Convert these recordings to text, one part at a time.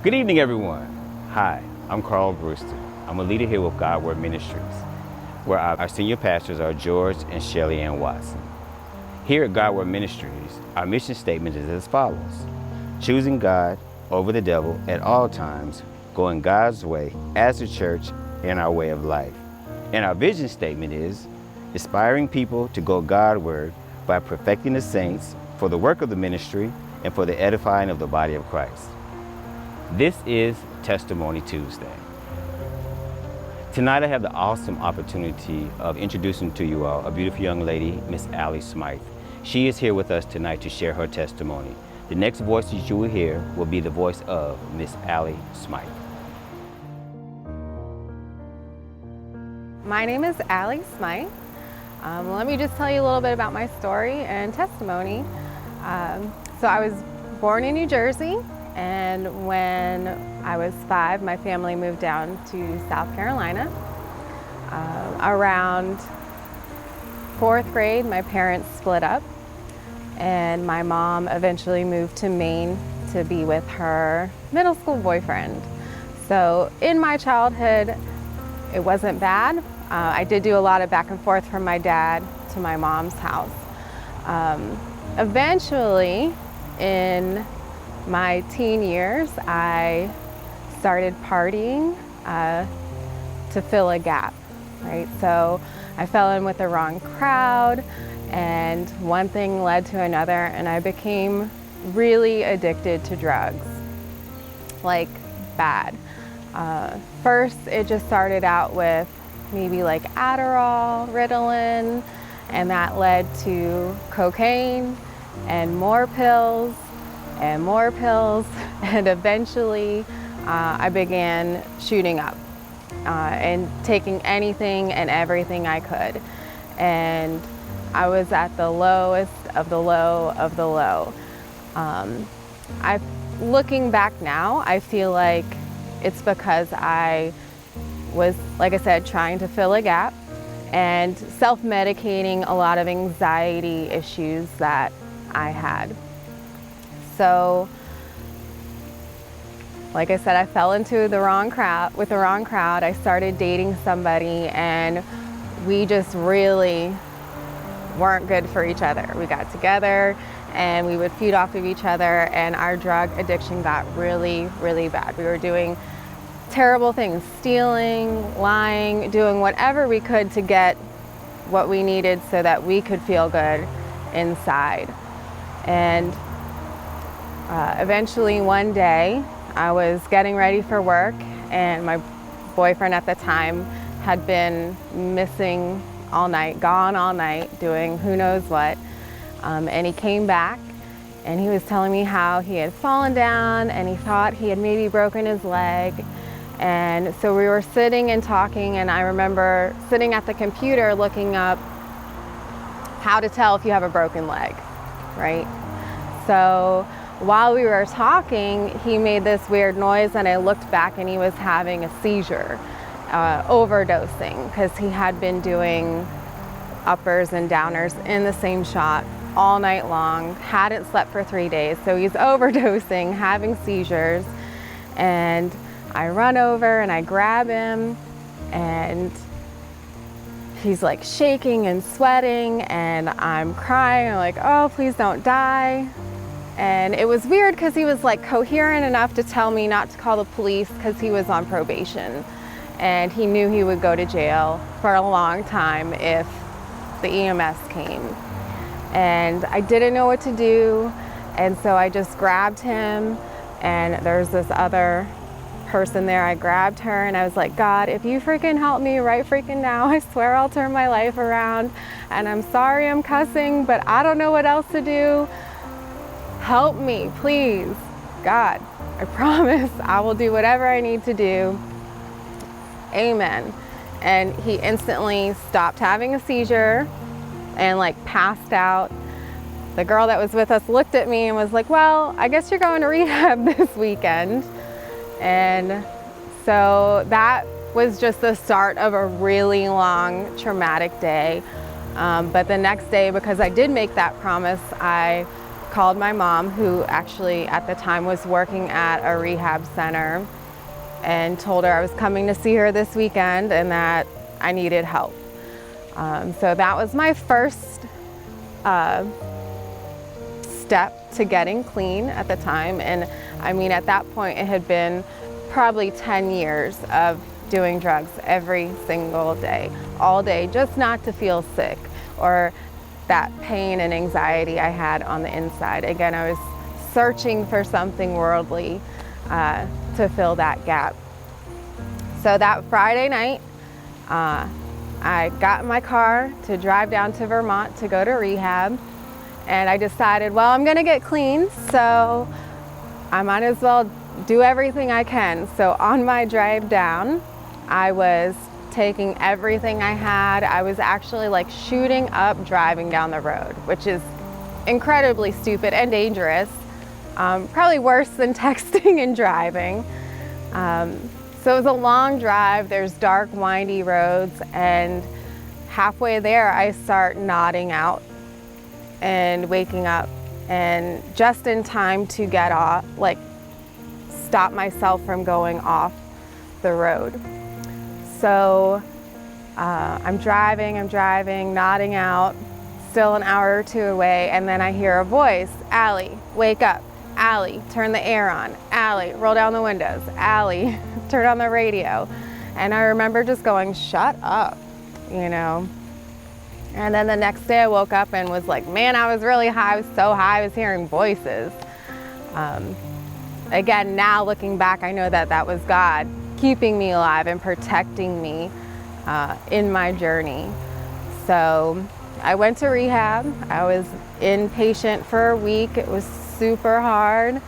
Good evening, everyone. Hi, I'm Carl Brewster. I'm a leader here with God Word Ministries, where our senior pastors are George and Shelly Ann Watson. Here at God Word Ministries, our mission statement is as follows: choosing God over the devil at all times, going God's way as a church in our way of life. And our vision statement is inspiring people to go Godward by perfecting the saints for the work of the ministry and for the edifying of the body of Christ. This is Testimony Tuesday. Tonight I have the awesome opportunity of introducing to you all a beautiful young lady, Miss Allie Smythe. She is here with us tonight to share her testimony. The next voice that you will hear will be the voice of Miss Allie Smythe. My name is Allie Smythe. Let me just tell you a little bit about my story and testimony. So I was born in New Jersey, and when I was 5, my family moved down to South Carolina. Around 4th grade, my parents split up, and my mom eventually moved to Maine to be with her middle school boyfriend. So in my childhood, it wasn't bad. I did do a lot of back and forth from my dad to my mom's house. Eventually, in my teen years, I started partying to fill a gap, right? So I fell in with the wrong crowd, and one thing led to another, and I became really addicted to drugs, like bad. First, it just started out with maybe like Adderall, Ritalin, and that led to cocaine and more pills, and eventually I began shooting up and taking anything and everything I could. And I was at the lowest of the low of the low. Looking back now, I feel like it's because I was, like I said, trying to fill a gap and self-medicating a lot of anxiety issues that I had. So, like I said, I fell into the wrong crowd. I started dating somebody, and we just really weren't good for each other. We got together and we would feed off of each other, and our drug addiction got really, really bad. We were doing terrible things, stealing, lying, doing whatever we could to get what we needed so that we could feel good inside. And eventually one day I was getting ready for work, and my boyfriend at the time had been missing all night, gone all night, doing who knows what. And he came back, and he was telling me how he had fallen down and he thought he had maybe broken his leg. And so we were sitting and talking, and I remember sitting at the computer looking up how to tell if you have a broken leg, right? So while we were talking, he made this weird noise, and I looked back and he was having a seizure, overdosing, because he had been doing uppers and downers in the same shot all night long, hadn't slept for 3 days. So he's overdosing, having seizures, and I run over and I grab him, and he's like shaking and sweating, and I'm crying. I'm like, oh, please don't die. And it was weird because he was like coherent enough to tell me not to call the police because he was on probation, and he knew he would go to jail for a long time if the EMS came. And I didn't know what to do, and so I just grabbed him, and there's this other person there. I grabbed her, and I was like, God, if you freaking help me right freaking now, I swear I'll turn my life around. And I'm sorry I'm cussing, but I don't know what else to do. Help me, please. God, I promise I will do whatever I need to do. Amen. And he instantly stopped having a seizure and like passed out. The girl that was with us looked at me and was like, well, I guess you're going to rehab this weekend. And so that was just the start of a really long, traumatic day. But the next day, because I did make that promise, I called my mom, who actually at the time was working at a rehab center, and told her I was coming to see her this weekend and that I needed help. So that was my first step to getting clean at the time. And I mean, at that point, it had been probably 10 years of doing drugs every single day, all day, just not to feel sick or that pain and anxiety I had on the inside. Again, I was searching for something worldly to fill that gap. So that Friday night, I got in my car to drive down to Vermont to go to rehab, and I decided, well, I'm gonna get clean, so I might as well do everything I can. So on my drive down, I was taking everything I had. I was actually like shooting up driving down the road, which is incredibly stupid and dangerous. Probably worse than texting and driving. So it was a long drive. There's dark, windy roads, and halfway there I start nodding out and waking up, and just in time to get off, like stop myself from going off the road. So I'm driving, nodding out, still an hour or two away, and then I hear a voice, Allie, wake up. Allie, turn the air on. Allie, roll down the windows. Allie, turn on the radio. And I remember just going, shut up, you know. And then the next day I woke up and was like, man, I was really high. I was so high, I was hearing voices. Again, now looking back, I know that that was God keeping me alive and protecting me in my journey. So I went to rehab. I was inpatient for a week. It was super hard.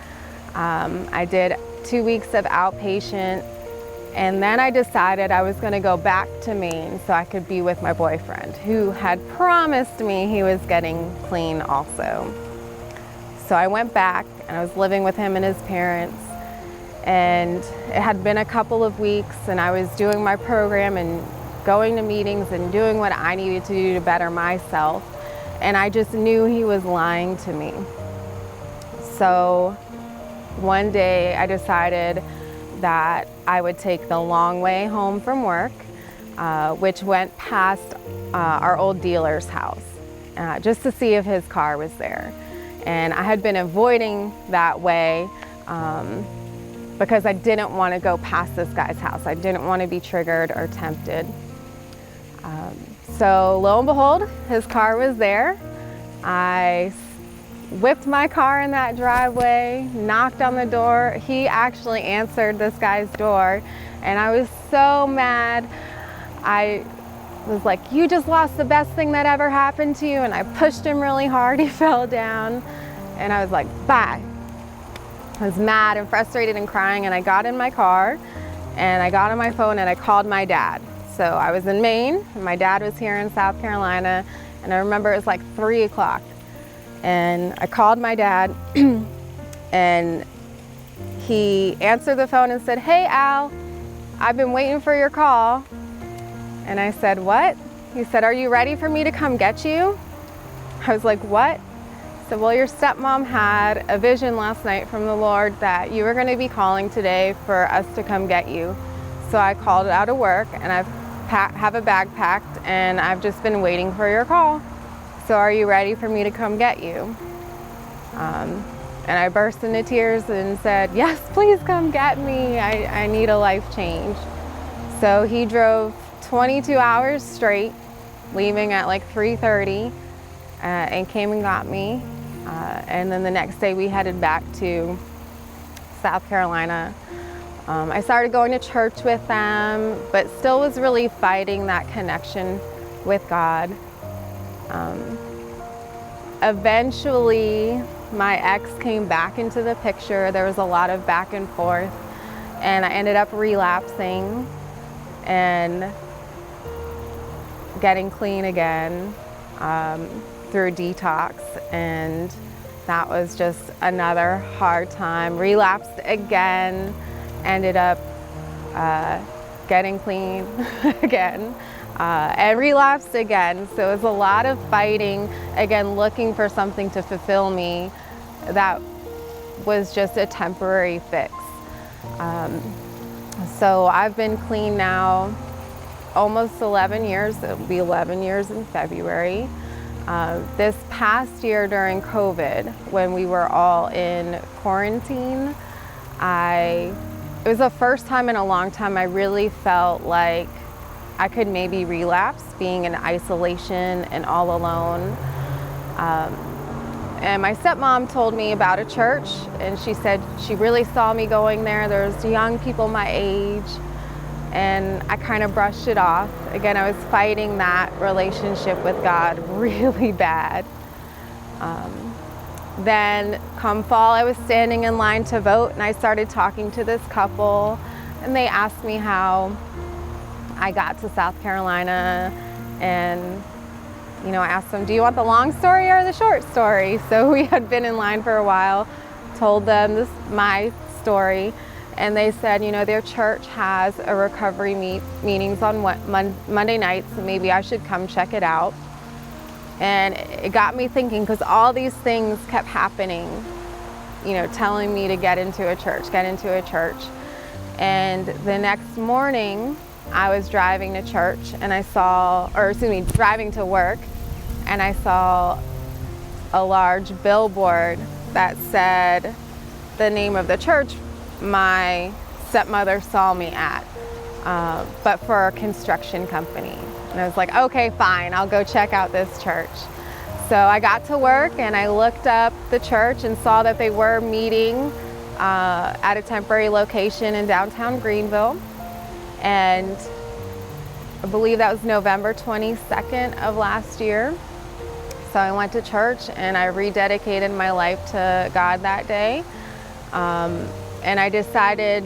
I did 2 weeks of outpatient, and then I decided I was going to go back to Maine so I could be with my boyfriend, who had promised me he was getting clean also. So I went back and I was living with him and his parents, and it had been a couple of weeks, and I was doing my program and going to meetings and doing what I needed to do to better myself, and I just knew he was lying to me. So one day I decided that I would take the long way home from work, which went past our old dealer's house, just to see if his car was there. And I had been avoiding that way because I didn't want to go past this guy's house. I didn't want to be triggered or tempted. So lo and behold, his car was there. I whipped my car in that driveway, knocked on the door. He actually answered this guy's door, and I was so mad. I was like, you just lost the best thing that ever happened to you, and I pushed him really hard. He fell down, and I was like, bye. I was mad and frustrated and crying, and I got in my car, and I got on my phone, and I called my dad. So I was in Maine, and my dad was here in South Carolina, and I remember it was like 3 o'clock. And I called my dad, and he answered the phone and said, hey, Al, I've been waiting for your call. And I said, what? He said, are you ready for me to come get you? I was like, what? He said, well, your stepmom had a vision last night from the Lord that you were going to be calling today for us to come get you. So I called out of work, and I have a bag packed, and I've just been waiting for your call. So are you ready for me to come get you? And I burst into tears and said, yes, please come get me. I need a life change. So he drove 22 hours straight, leaving at like 3:30, and came and got me. And then the next day we headed back to South Carolina. I started going to church with them, but still was really fighting that connection with God. Eventually, my ex came back into the picture. There was a lot of back and forth, and I ended up relapsing and getting clean again through detox, and that was just another hard time. Relapsed again, ended up getting clean again. And relapsed again. So it was a lot of fighting, again, looking for something to fulfill me that was just a temporary fix. So I've been clean now almost 11 years. It'll be 11 years in February. This past year during COVID, when we were all in quarantine, it was the first time in a long time I really felt like I could maybe relapse, being in isolation and all alone. And my stepmom told me about a church, and she said she really saw me going there. There's young people my age, and I kind of brushed it off. Again, I was fighting that relationship with God really bad. Then come fall, I was standing in line to vote, and I started talking to this couple, and they asked me how I got to South Carolina, and I asked them, do you want the long story or the short story? So we had been in line for a while, told them my story, and they said, their church has a recovery meetings on Monday nights, so maybe I should come check it out. And it got me thinking, because all these things kept happening, telling me to get into a church. And the next morning, I was driving to church and driving to work, and I saw a large billboard that said the name of the church my stepmother saw me at, but for a construction company. And I was like, okay, fine, I'll go check out this church. So I got to work and I looked up the church and saw that they were meeting at a temporary location in downtown Greenville. And I believe that was November 22nd of last year. So I went to church and I rededicated my life to God that day. And I decided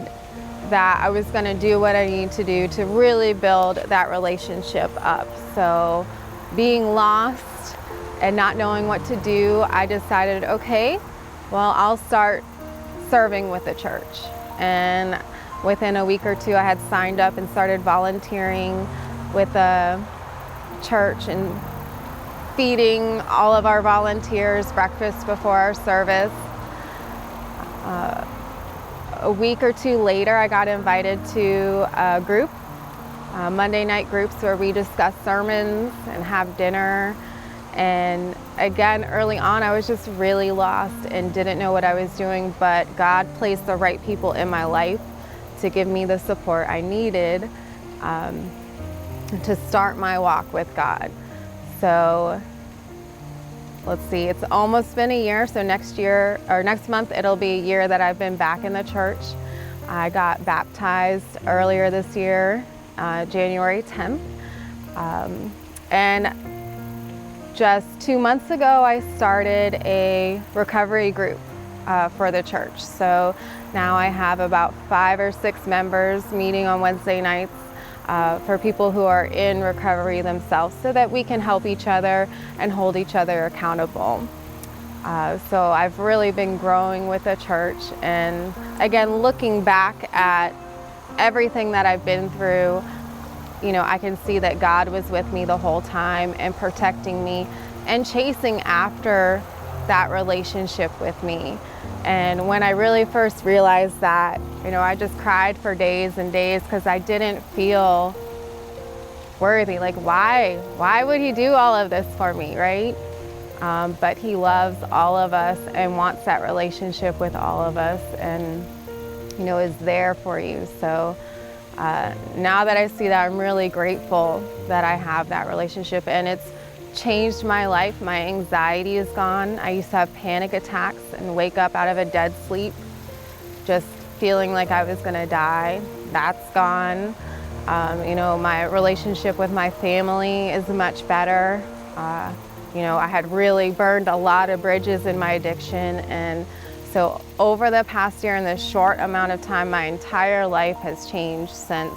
that I was going to do what I need to do to really build that relationship up. So being lost and not knowing what to do, I decided, okay, well, I'll start serving with the church. And within a week or two, I had signed up and started volunteering with a church and feeding all of our volunteers breakfast before our service. A week or two later, I got invited to a group, Monday night groups where we discuss sermons and have dinner. And again, early on, I was just really lost and didn't know what I was doing, but God placed the right people in my life to give me the support I needed to start my walk with God. So let's see, it's almost been a year. So next month, it'll be a year that I've been back in the church. I got baptized earlier this year, January 10th. And just 2 months ago, I started a recovery group for the church. So now I have about 5 or 6 members meeting on Wednesday nights for people who are in recovery themselves, so that we can help each other and hold each other accountable. So I've really been growing with the church, and again, looking back at everything that I've been through, I can see that God was with me the whole time and protecting me and chasing after that relationship with me. And when I really first realized that, I just cried for days and days because I didn't feel worthy. Like, why would he do all of this for me, right? But he loves all of us and wants that relationship with all of us, and, is there for you. So now that I see that, I'm really grateful that I have that relationship, and it's changed my life. My anxiety is gone. I used to have panic attacks and wake up out of a dead sleep, just feeling like I was gonna die. That's gone. My relationship with my family is much better. I had really burned a lot of bridges in my addiction, and so over the past year, in this short amount of time, my entire life has changed since,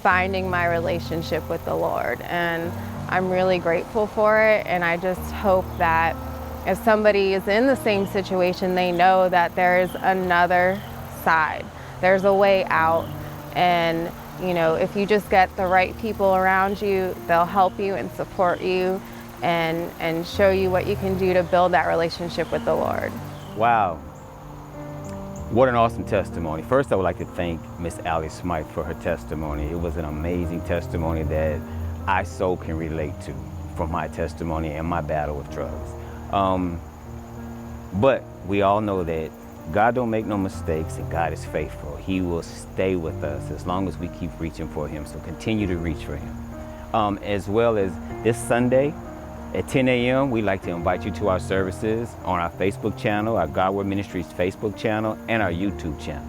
finding my relationship with the Lord. And I'm really grateful for it. And I just hope that if somebody is in the same situation, they know that there is another side. There's a way out. And, if you just get the right people around you, they'll help you and support you and show you what you can do to build that relationship with the Lord. Wow. What an awesome testimony. First, I would like to thank Miss Allie Smythe for her testimony. It was an amazing testimony that I so can relate to from my testimony and my battle with drugs. But we all know that God don't make no mistakes and God is faithful. He will stay with us as long as we keep reaching for Him. So continue to reach for Him. As well as this Sunday, at 10 a.m., we'd like to invite you to our services on our Facebook channel, our Godward Ministries Facebook channel, and our YouTube channel.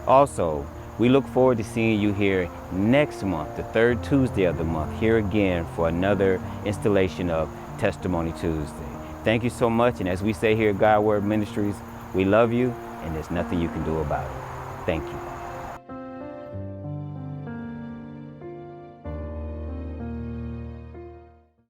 Also, we look forward to seeing you here next month, the third Tuesday of the month, here again for another installation of Testimony Tuesday. Thank you so much, and as we say here at Godward Ministries, we love you, and there's nothing you can do about it. Thank you.